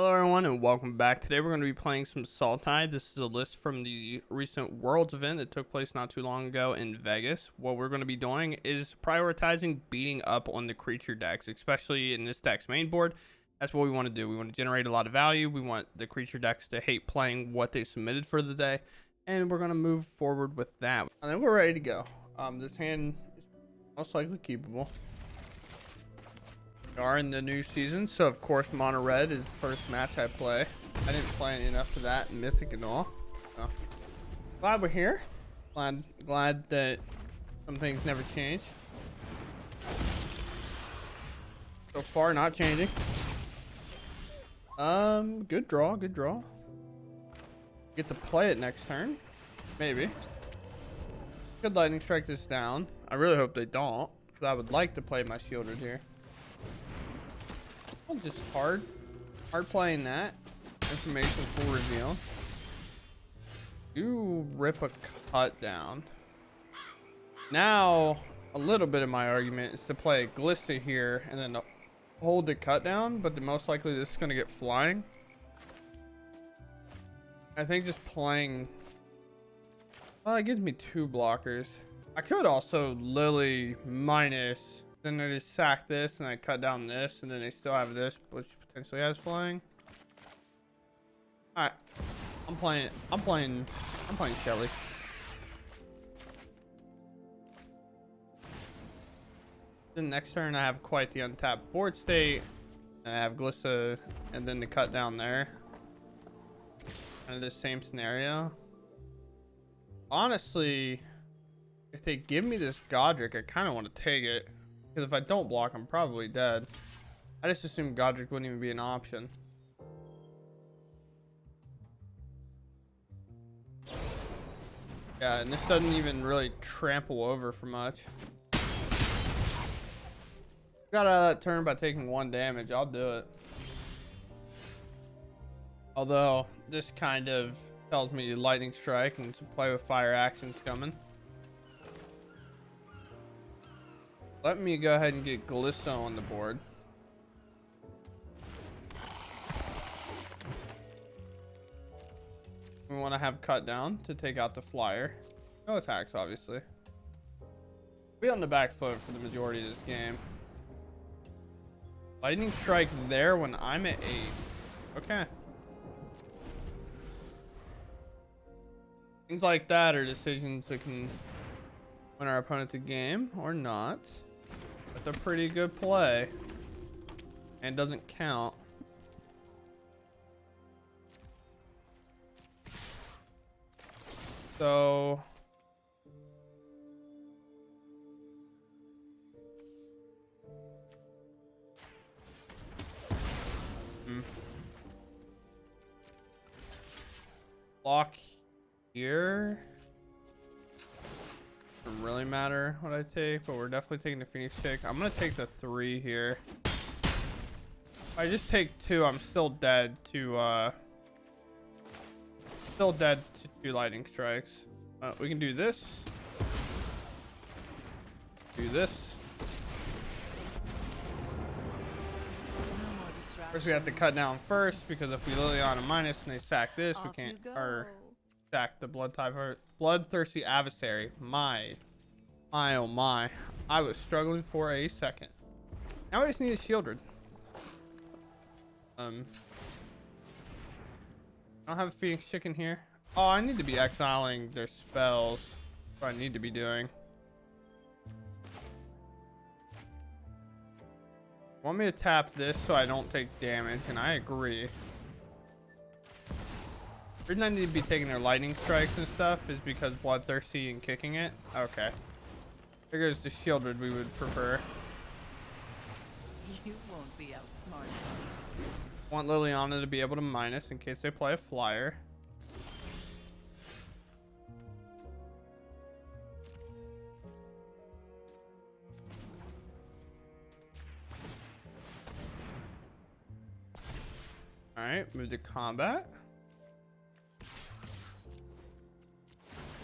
Hello everyone and welcome back. Today we're going to be playing some Sultai. This is a list from the recent Worlds event that took place not too long ago in Vegas. What we're going to be doing is prioritizing beating up on the creature decks, especially in this deck's main board. That's what we want to do. We want to generate a lot of value. We want the creature decks to hate playing what they submitted for the day. And we're going to move forward with that. And then we're ready to go. This hand is most likely keepable. We are in the new season, so of course mono red is the first match I play. I didn't play enough for that in Mythic and all. So glad we're here. Glad that some things never change. So far not changing. Good draw, good draw. Get to play it next turn. Maybe. Could lightning strike this down. I really hope they don't, because I would like to play my shielded here. Just hard playing that. Information full reveal. You rip a cut down. Now a little bit of my argument is to play a Glissa here and then hold the cut down, but the most likely this is going to get flying. I think just playing, well, it gives me two blockers. I could also Lily minus, then they just sack this and I cut down this, and then they still have this, which potentially has flying. All right, I'm playing Shelly. The next turn I have quite the untapped board state, and I have Glissa and then the cut down there. Kind of the same scenario. Honestly, if they give me this Godric, I kind of want to take it. Because if I don't block, I'm probably dead. I just assumed Godric wouldn't even be an option. Yeah, and this doesn't even really trample over for much. Got out of that turn by taking 1 damage. I'll do it. Although, this kind of tells me lightning strike and to play with fire actions coming. Let me go ahead and get Glissa on the board. We want to have cut down to take out the flyer. No attacks, obviously. Be on the back foot for the majority of this game. Lightning strike there when I'm at 8. Okay. Things like that are decisions that can win our opponent a game or not. That's a pretty good play and doesn't count. So block here. Doesn't really matter what I take, but we're definitely taking the Phoenix Chick. I'm gonna take the 3 here. If I just take 2, I'm still dead to 2 lightning strikes. We can do this. Do this. First we have to cut down first, because if we Liliana minus and they sack this, we can't, or sack the bloodthirsty adversary. My oh my, I was struggling for a second. Now I just need a shielded. I don't have a Phoenix Chicken here. Oh, I need to be exiling their spells. That's what I need to be doing. Want me to tap this so I don't take damage, and I agree. The reason I need to be taking their lightning strikes and stuff is because bloodthirsty and kicking it. Okay. Figures the shielded we would prefer. You won't be outsmarted. Want Liliana to be able to minus in case they play a flyer. Alright, move to combat.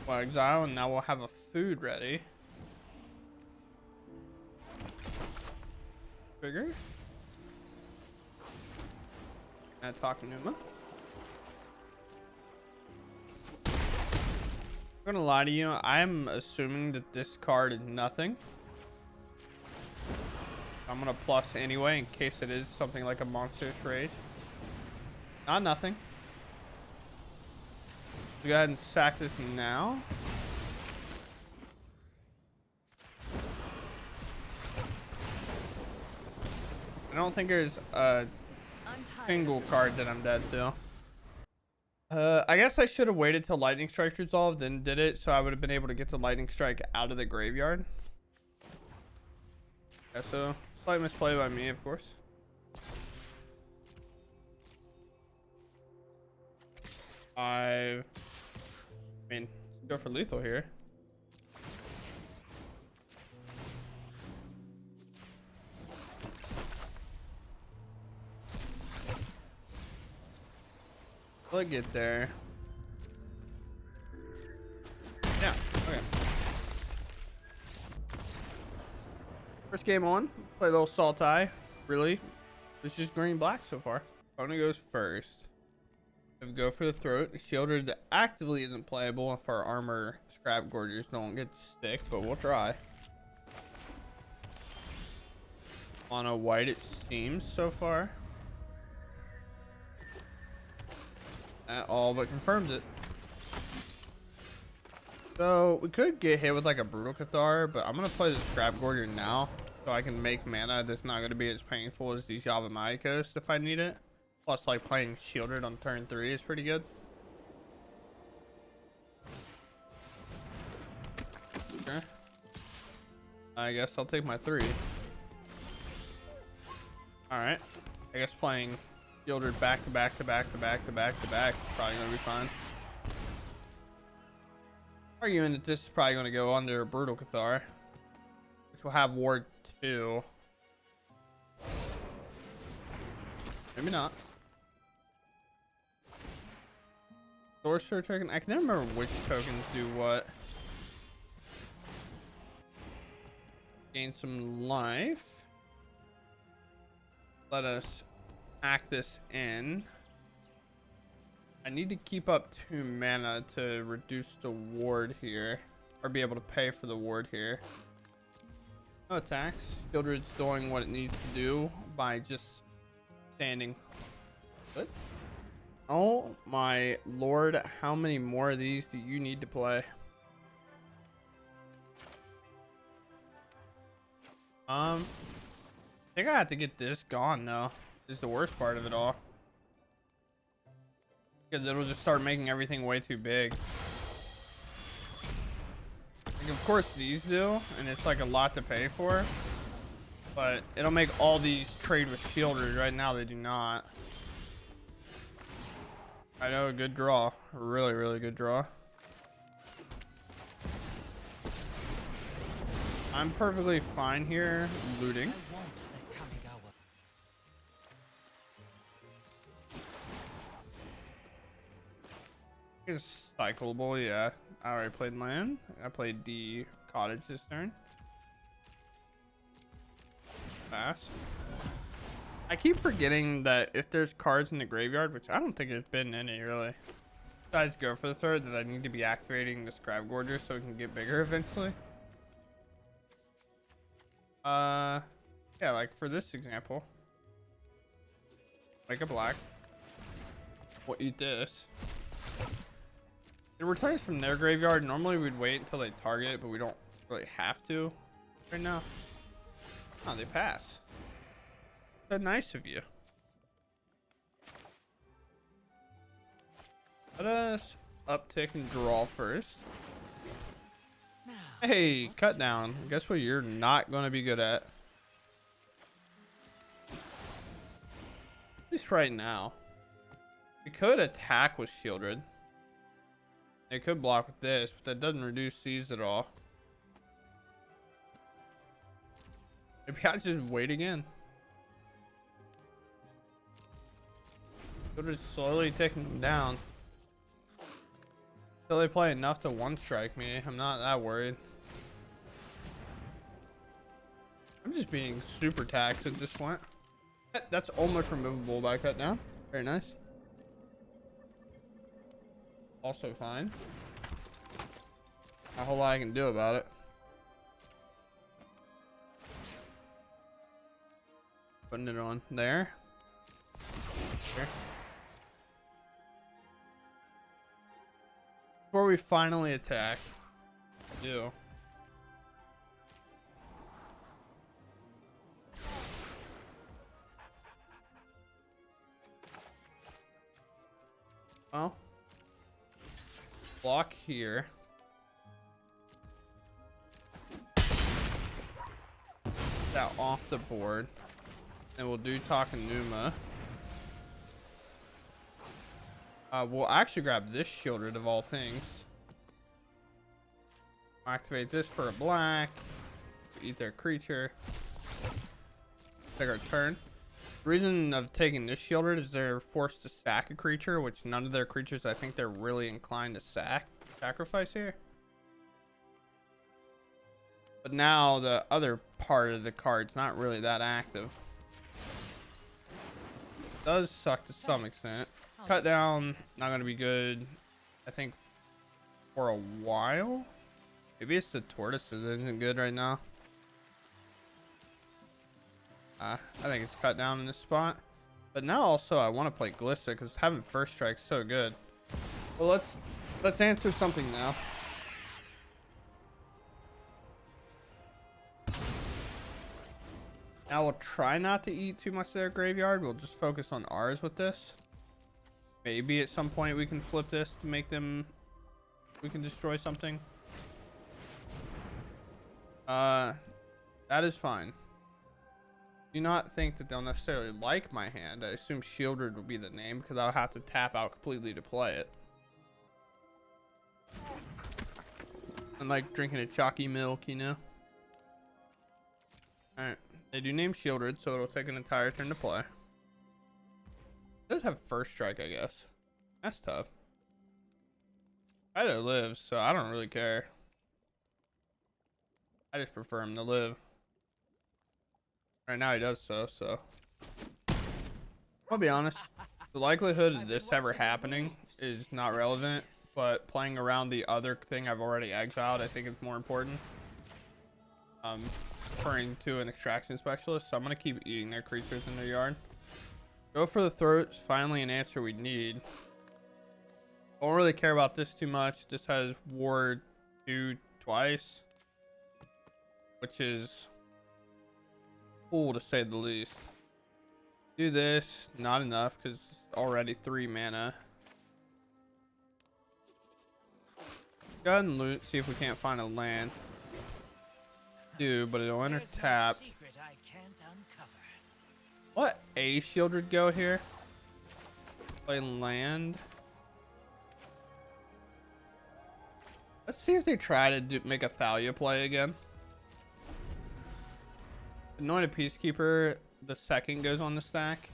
Well, exile, and now we'll have a food ready. Trigger. at Takanuma. I'm gonna lie to you, I'm assuming that this card is nothing. I'm gonna plus anyway in case it is something like a monstrous rage. Not nothing. So go ahead and sack this now. I don't think there's a single card that I'm dead to. I guess I should have waited till Lightning Strike resolved and did it, so I would have been able to get the Lightning Strike out of the graveyard. Yeah, so slight misplay by me, of course. I mean, go for lethal here. Will it get there? Yeah, okay. First game on, play a little Sultai. Really, it's just green black so far. Opponent goes first. If we go for the throat, Shielded actively isn't playable if our armor scrap gorgers don't get to stick, but we'll try. On a white, it seems so far. That all but confirms it. So we could get hit with like a Brutal Cathar, but I'm gonna play the Scrap Gorger now so I can make mana that's not gonna be as painful as these Yavimaya Coast if I need it. Plus, like, playing Shielded on turn 3 is pretty good. Okay. I guess I'll take my 3. Alright. I guess playing Shielded back to back to back to back to back to back is probably going to be fine. Arguing that this is probably going to go under a Brutal Cathar, which will have Ward 2. Maybe not. Sorcerer token. I can never remember which tokens do what. Gain some life. Let us hack this in. I need to keep up 2 mana to reduce the ward here, or be able to pay for the ward here. No attacks. Shieldred's doing what it needs to do by just standing. Good. Oh my lord, how many more of these do you need to play? I think I have to get this gone though. This is the worst part of it all. Because it'll just start making everything way too big. Like, of course these do, and it's like a lot to pay for. But it'll make all these trade with Shieldred. Right now they do not. I know, a good draw. Really, really good draw. I'm perfectly fine here looting. It's cyclable, yeah. I already played land. I played the cottage this turn. Pass. I keep forgetting that if there's cards in the graveyard, which I don't think there's been any really, besides go for the third, that I need to be activating the Scrap Gorger so it can get bigger eventually. Yeah, like for this example, make a black. We'll eat this. It returns from their graveyard. Normally we'd wait until they target it, but we don't really have to right now. Oh, they pass. So nice of you. Let us uptick and draw first. Hey, cut down. Guess what you're not going to be good at? At least right now. We could attack with Shieldred. It could block with this, but that doesn't reduce these at all. Maybe I just wait again. Shieldred's slowly taking them down. Until they play enough to one-strike me. I'm not that worried. I'm just being super taxed at this point. That's almost removable by cut down. Very nice. Also fine. Not a whole lot I can do about it. Putting it on there. Here. Before we finally attack, I do. Well, block here. That off the board. And we'll do Takenuma. We'll actually grab this Shieldred of all things. Activate this for a black. Eat their creature. Take our turn. The reason of taking this Shieldred is they're forced to sack a creature, which none of their creatures I think they're really inclined to sacrifice here. But now the other part of the card's not really that active. It does suck to some extent. Cut down, not going to be good, I think, for a while. Maybe it's the tortoise that isn't good right now. I think it's cut down in this spot. But now also I want to play Glissa because having first strike so good. Well, let's answer something now. Now we'll try not to eat too much of their graveyard. We'll just focus on ours with this. Maybe at some point we can flip this to make them, we can destroy something. That is fine. Do not think that they'll necessarily like my hand. I assume Shieldred would be the name because I'll have to tap out completely to play it. I'm like drinking a chalky milk, you know? Alright. They do name Shieldred, so it'll take an entire turn to play. It does have first strike, I guess. That's tough. Fido lives, so I don't really care. I just prefer him to live. Right now he does so. I'll be honest. The likelihood of this ever happening is not relevant, but playing around the other thing I've already exiled, I think is more important. Referring to an extraction specialist, so I'm gonna keep eating their creatures in their yard. Go for the throat is finally an answer we need. Don't really care about this too much. This has Ward 2 twice, which is cool to say the least. Do this, not enough because already 3 mana. Go ahead and loot, see if we can't find a land. But it'll enter tapped. Let a Shieldred go here. Play land. Let's see if they try to make a Thalia play again. Anointed Peacekeeper, the second goes on the stack.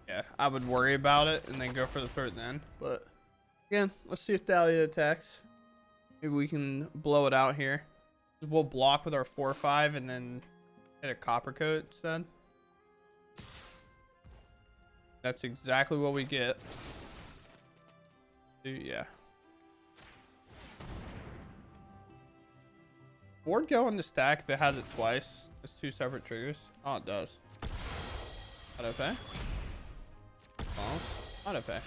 Yeah, I would worry about it and then go for the third then. But again, let's see if Thalia attacks. Maybe we can blow it out here. We'll block with our 4/5 and then hit a copper coat instead. That's exactly what we get. Yeah. Board go on the stack if it has it twice. It's 2 separate triggers. Oh, it does. Auto pay. Oh, auto pay.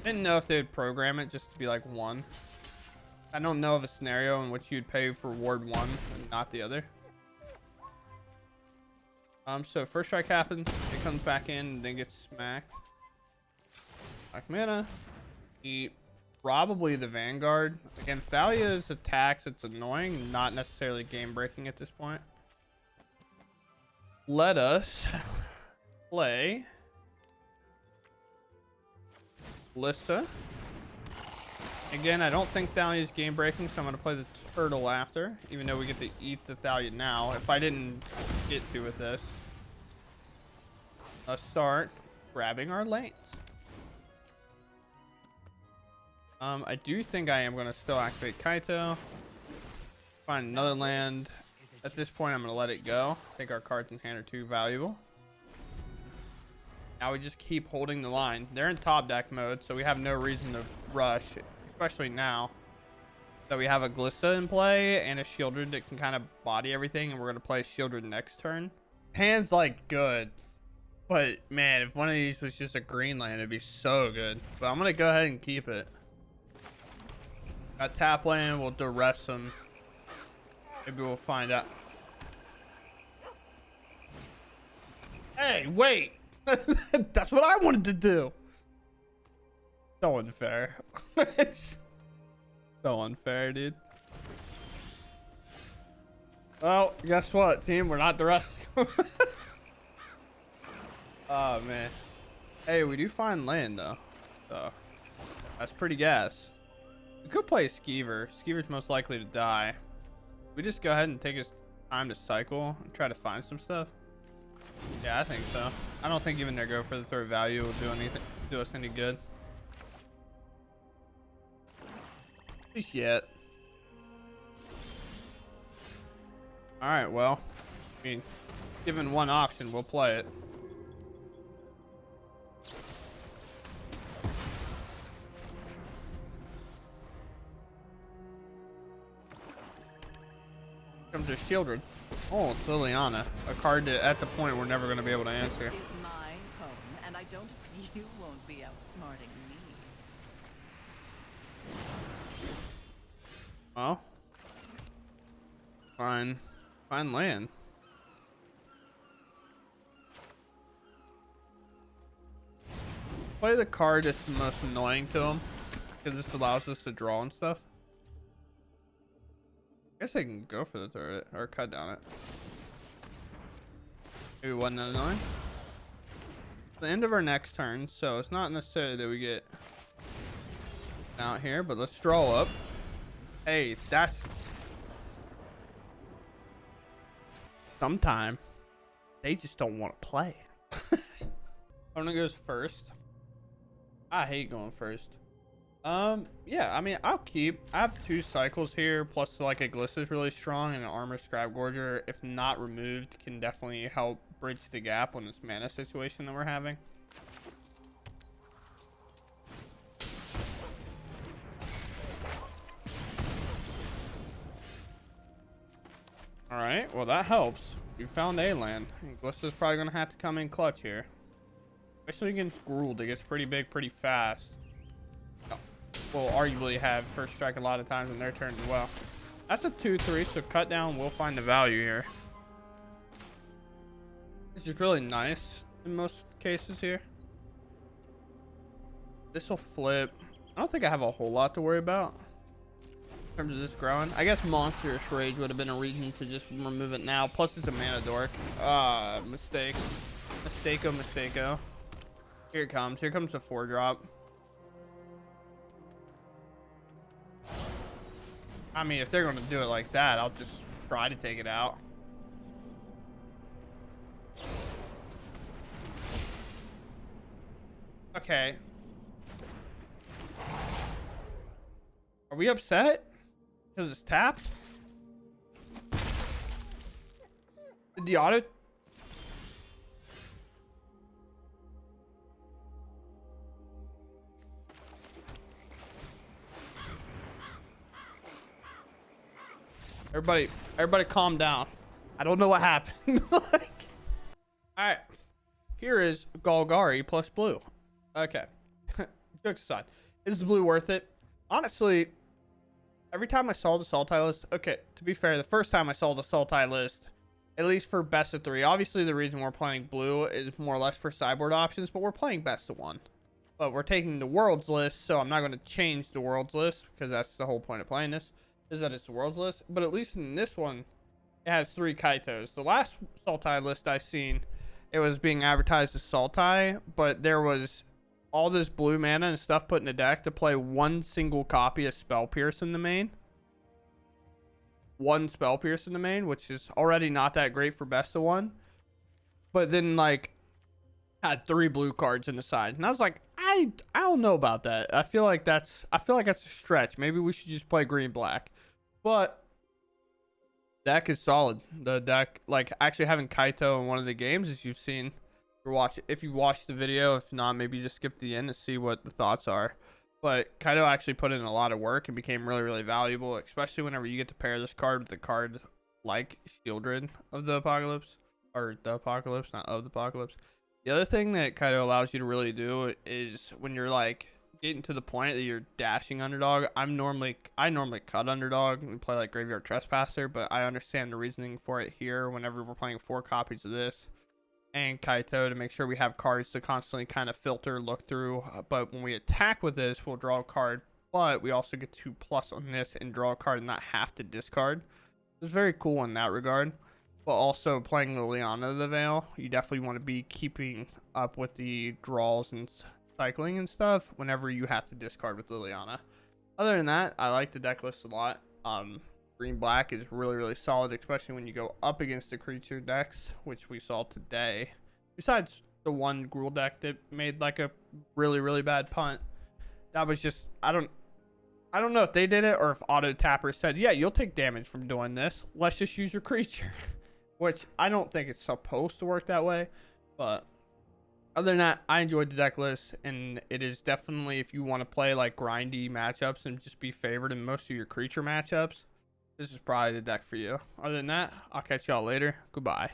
Didn't know if they would program it just to be like 1. I don't know of a scenario in which you'd pay for Ward 1 and not the other. So first strike happens, it comes back in and then gets smacked. Black mana. Probably the Vanguard. Again, Thalia's attacks, it's annoying, not necessarily game breaking at this point. Let us play Lissa. Again, I don't think Thalia is game breaking, so I'm going to play the turtle after, even though we get to eat the Thalia now. If I didn't get to with this, let's start grabbing our lanes. I do think I am going to still activate Kaito. Find another land. At this point, I'm going to let it go. I think our cards in hand are too valuable. Now we just keep holding the line. They're in top deck mode, so we have no reason to rush, especially now that we have a Glissa in play and a Shieldred that can kind of body everything, and we're going to play Shieldred next turn. Hand's like good, but man, if one of these was just a green land, it'd be so good. But I'm going to go ahead and keep it. Got tap land, we'll duress them. Maybe we'll find out. Hey, wait! That's what I wanted to do. So unfair. So unfair, dude. Well, guess what, team? We're not duressing. Oh, man. Hey, we do find land, though. So, that's pretty gas. We could play a Skeever. Skeever's most likely to die. We just go ahead and take his time to cycle and try to find some stuff. Yeah, I think so. I don't think even their go for the third value will do us any good. At least yet. Alright, well. I mean, given one option, we'll play it. Comes to Shieldred. Oh, it's Liliana. A card that at the point we're never going to be able to answer. This is my home, and I don't. You won't be outsmarting me. Well, fine land. Play the card that's the most annoying to him, because this allows us to draw and stuff. I guess I can go for the turret or cut down it. Maybe 199. It's the end of our next turn, so it's not necessarily that we get out here, but let's draw up. Hey, that's sometime they just don't want to play. Opponent goes first. I hate going first. Yeah, I mean, I'll keep. I have 2 cycles here, plus like a Glissa is really strong, and an Armor Scribe Gorger, if not removed, can definitely help bridge the gap on this mana situation that we're having. All right, well that helps. We found a land. Glissa's probably gonna have to come in clutch here, especially against Gruul. It gets pretty big pretty fast. Will arguably have first strike a lot of times in their turn as well. That's a 2/3, so cut down will find the value here. It's just really nice in most cases here. This will flip. I don't think I have a whole lot to worry about in terms of this growing. I guess Monstrous Rage would have been a reason to just remove it now. Plus it's a mana dork. Mistake. Mistake-o. Here it comes. Here comes the 4-drop. I mean, if they're going to do it like that, I'll just try to take it out. Okay. Are we upset? Because it's tapped? Did the auto... Everybody calm down. I don't know what happened. Like, all right. Here is Golgari plus blue. Okay. Jokes aside. Is the blue worth it? Honestly, every time I saw the Sultai list, okay, to be fair, the first time I saw the Sultai list, at least for best of 3, obviously the reason we're playing blue is more or less for sideboard options, but we're playing best of 1. But we're taking the world's list, so I'm not going to change the world's list because that's the whole point of playing this. Is that it's the world's list, but at least in this one it has 3 Kaitos. The last Sultai list I seen, it was being advertised as Sultai, but there was all this blue mana and stuff put in the deck to play 1 single copy of Spell Pierce in the main. 1 Spell Pierce in the main, which is already not that great for best of 1, but then like had 3 blue cards in the side, and I was like, I don't know about that. I feel like that's a stretch. Maybe we should just play green black. But deck is solid. The deck, like actually having Kaito in one of the games, as you've seen, If you've watched the video. If not, maybe just skip the end to see what the thoughts are. But Kaido actually put in a lot of work and became really, really valuable, especially whenever you get to pair this card with a card like Shieldred of the Apocalypse, or the Apocalypse, not of the Apocalypse. The other thing that Kaido allows you to really do is when you're like getting to the point that you're dashing underdog. I normally cut underdog and play like Graveyard Trespasser, but I understand the reasoning for it here whenever we're playing 4 copies of this and Kaito to make sure we have cards to constantly kind of filter, look through. But when we attack with this, we'll draw a card, but we also get to plus on this and draw a card and not have to discard. It's very cool in that regard. But also playing Liliana of the Veil, you definitely want to be keeping up with the draws and cycling and stuff whenever you have to discard with Liliana. Other than that, I like the deck list a lot. Green black is really, really solid, especially when you go up against the creature decks, which we saw today. Besides the one Gruul deck that made like a really, really bad punt. That was just, I don't know if they did it or if Auto Tapper said, yeah, you'll take damage from doing this. Let's just use your creature. Which I don't think it's supposed to work that way. But other than that, I enjoyed the deck list. And it is definitely, if you want to play like grindy matchups and just be favored in most of your creature matchups, this is probably the deck for you. Other than that, I'll catch y'all later. Goodbye.